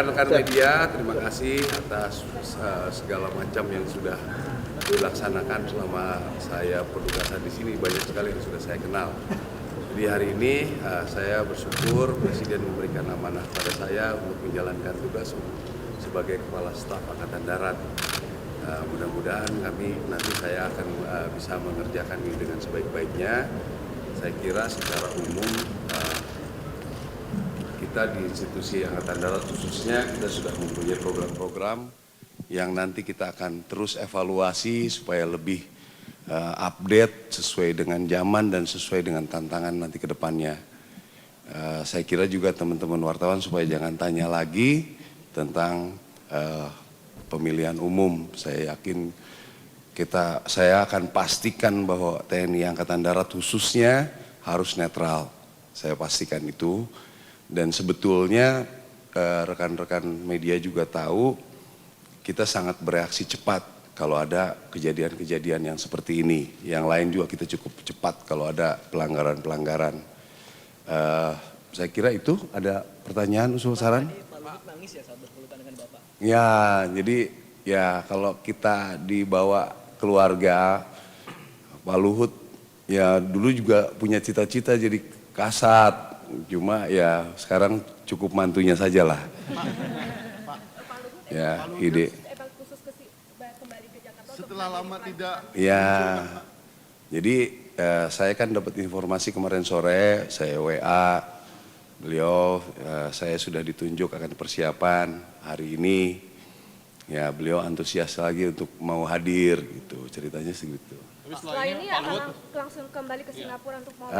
rekan-rekan media, terima kasih atas segala macam yang sudah dilaksanakan selama saya penugasan di sini. Banyak sekali yang sudah saya kenal. Jadi hari ini saya bersyukur Presiden memberikan amanah pada saya untuk menjalankan tugas sebagai Kepala Staf Angkatan Darat. Mudah-mudahan nanti saya akan bisa mengerjakan ini dengan sebaik-baiknya. Saya kira secara umum kita di institusi Angkatan Darat khususnya kita sudah mempunyai program-program yang nanti kita akan terus evaluasi supaya lebih update sesuai dengan zaman dan sesuai dengan tantangan nanti ke depannya. Saya kira juga teman-teman wartawan supaya jangan tanya lagi tentang pemilihan umum. Saya yakin saya akan pastikan bahwa TNI Angkatan Darat khususnya harus netral. Saya pastikan itu. Dan sebetulnya rekan-rekan media juga tahu kita sangat bereaksi cepat kalau ada kejadian-kejadian yang seperti ini. Yang lain juga kita cukup cepat kalau ada pelanggaran-pelanggaran. Saya kira itu ada pertanyaan, usul, saran? Pak Luhut nangis ya saat berpelukan dengan Bapak? Ya, jadi ya kalau kita dibawa keluarga, Pak Luhut ya dulu juga punya cita-cita jadi kasat. Cuma ya sekarang cukup mantunya saja lah. Ya, ide. Kembali ke Jakarta setelah lama tidak. Ya, jadi saya kan dapat informasi kemarin sore, saya WA beliau, saya sudah ditunjuk akan persiapan hari ini. Ya, beliau antusias lagi untuk mau hadir gitu, ceritanya segitu. setelah ini akan langsung kembali ke Singapura untuk mau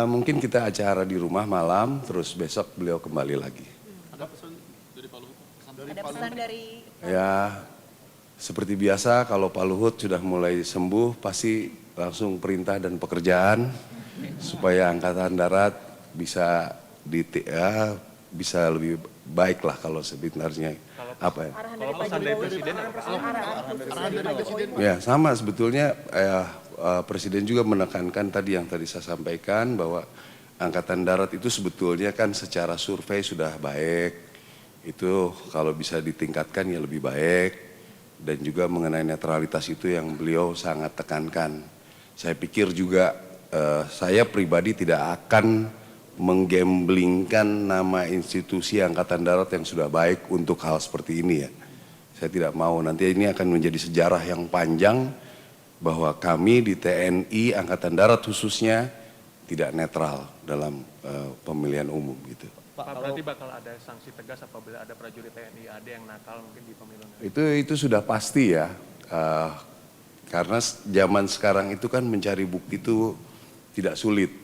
Mungkin kita acara di rumah malam, terus besok beliau kembali lagi. Ada pesan dari Pak Luhut? Ada pesan dari Ya, seperti biasa kalau Pak Luhut sudah mulai sembuh, pasti langsung perintah dan pekerjaan supaya Angkatan Darat bisa bisa lebih baik lah kalau sebenarnya apa ya? arahan dari Pak Jokowi, arahan dari Presiden. Ya sama sebetulnya Presiden juga menekankan tadi yang tadi saya sampaikan bahwa Angkatan Darat itu sebetulnya kan secara survei sudah baik, itu kalau bisa ditingkatkan ya lebih baik, dan juga mengenai netralitas itu yang beliau sangat tekankan. Saya pikir juga saya pribadi tidak akan menggamblingkan nama institusi Angkatan Darat yang sudah baik untuk hal seperti ini ya. Saya tidak mau, nanti ini akan menjadi sejarah yang panjang bahwa kami di TNI Angkatan Darat khususnya tidak netral dalam pemilihan umum gitu. Pak, berarti bakal ada sanksi tegas apabila ada prajurit TNI AD yang nakal mungkin di pemilu? Itu sudah pasti ya, karena zaman sekarang itu kan mencari bukti itu tidak sulit.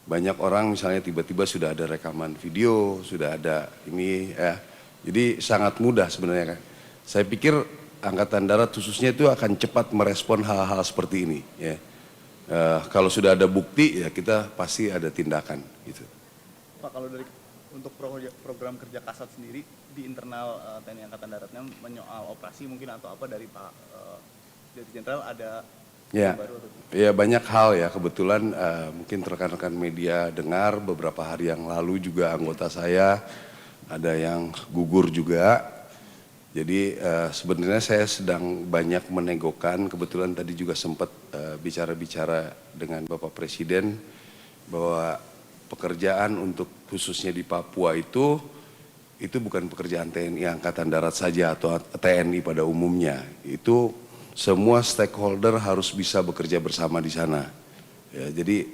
Banyak orang misalnya tiba-tiba sudah ada rekaman video, sudah ada ini ya, jadi sangat mudah sebenarnya kan. Saya pikir Angkatan Darat khususnya itu akan cepat merespon hal-hal seperti ini ya. Kalau sudah ada bukti ya kita pasti ada tindakan gitu. Pak, kalau dari untuk program kerja Kasat sendiri di internal TNI Angkatan Daratnya menyoal operasi mungkin atau apa dari Pak Direktur Jenderal ada ya, baru atau? Ya banyak hal ya, kebetulan mungkin rekan-rekan media dengar beberapa hari yang lalu juga anggota saya ada yang gugur juga. Jadi sebenarnya saya sedang banyak menegokan, kebetulan tadi juga sempat bicara-bicara dengan Bapak Presiden bahwa pekerjaan untuk khususnya di Papua itu bukan pekerjaan TNI Angkatan Darat saja atau TNI pada umumnya. Itu semua stakeholder harus bisa bekerja bersama di sana. Ya, jadi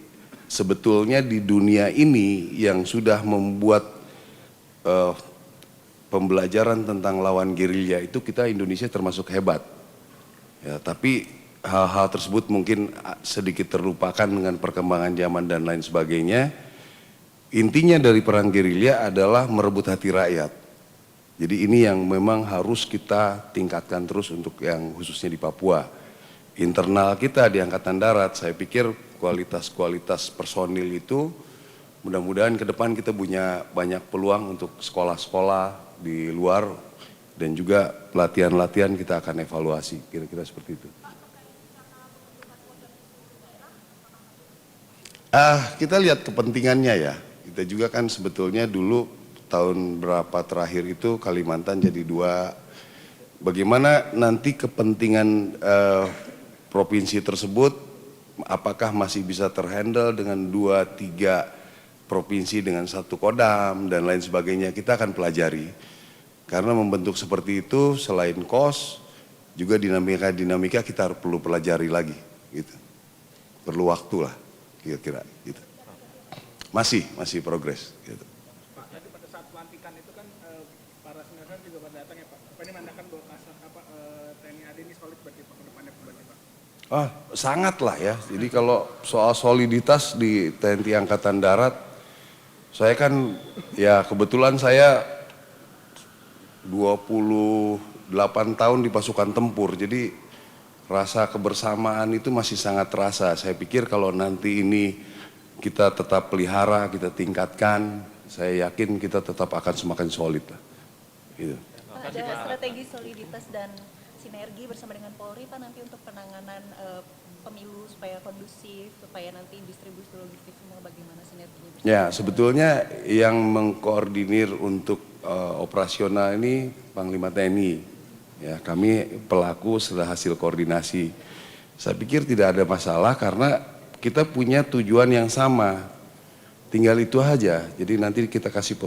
sebetulnya di dunia ini yang sudah membuat pembelajaran tentang lawan gerilya itu kita Indonesia termasuk hebat. Ya, tapi hal-hal tersebut mungkin sedikit terlupakan dengan perkembangan zaman dan lain sebagainya. Intinya dari perang gerilya adalah merebut hati rakyat. Jadi ini yang memang harus kita tingkatkan terus untuk yang khususnya di Papua. Internal kita di Angkatan Darat, saya pikir kualitas-kualitas personil itu mudah-mudahan ke depan kita punya banyak peluang untuk sekolah-sekolah di luar dan juga pelatihan-latihan kita akan evaluasi, kira-kira seperti itu. Kita lihat kepentingannya ya. Kita juga kan sebetulnya dulu tahun berapa terakhir itu Kalimantan jadi 2. Bagaimana nanti kepentingan provinsi tersebut, apakah masih bisa terhandle dengan 2-3 provinsi dengan 1 kodam dan lain sebagainya, kita akan pelajari. Karena membentuk seperti itu selain kos, juga dinamika kita perlu pelajari lagi, gitu. Perlu waktu lah, kira-kira, gitu. Masih progres, gitu. Pak, tadi pada saat pelantikan itu kan para senior juga pada datang ya Pak. Apa ini menandakan bahwa TNI AD ini solid berarti Pak ke depannya berarti Pak? Sangat lah ya. Jadi kalau soal soliditas di TNI Angkatan Darat, saya kan ya kebetulan saya 28 tahun di pasukan tempur. Jadi rasa kebersamaan itu masih sangat terasa. Saya pikir kalau nanti ini kita tetap pelihara, kita tingkatkan, saya yakin kita tetap akan semakin solid lah. Gitu. Ada strategi soliditas dan sinergi bersama dengan Polri Pak nanti untuk penanganan pemilu supaya kondusif, supaya nanti distribusi logistik semua bagaimana sinerginya bersama? Ya, sebetulnya yang mengkoordinir untuk operasional ini Panglima TNI. Ya, kami pelaku setelah hasil koordinasi. Saya pikir tidak ada masalah karena kita punya tujuan yang sama. Tinggal itu aja. Jadi nanti kita kasih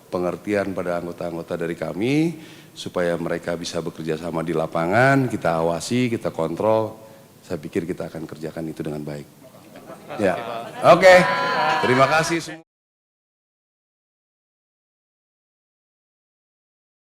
pengertian pada anggota-anggota dari kami supaya mereka bisa bekerja sama di lapangan, kita awasi, kita kontrol. Saya pikir kita akan kerjakan itu dengan baik. Ya. Oke. Terima kasih semua.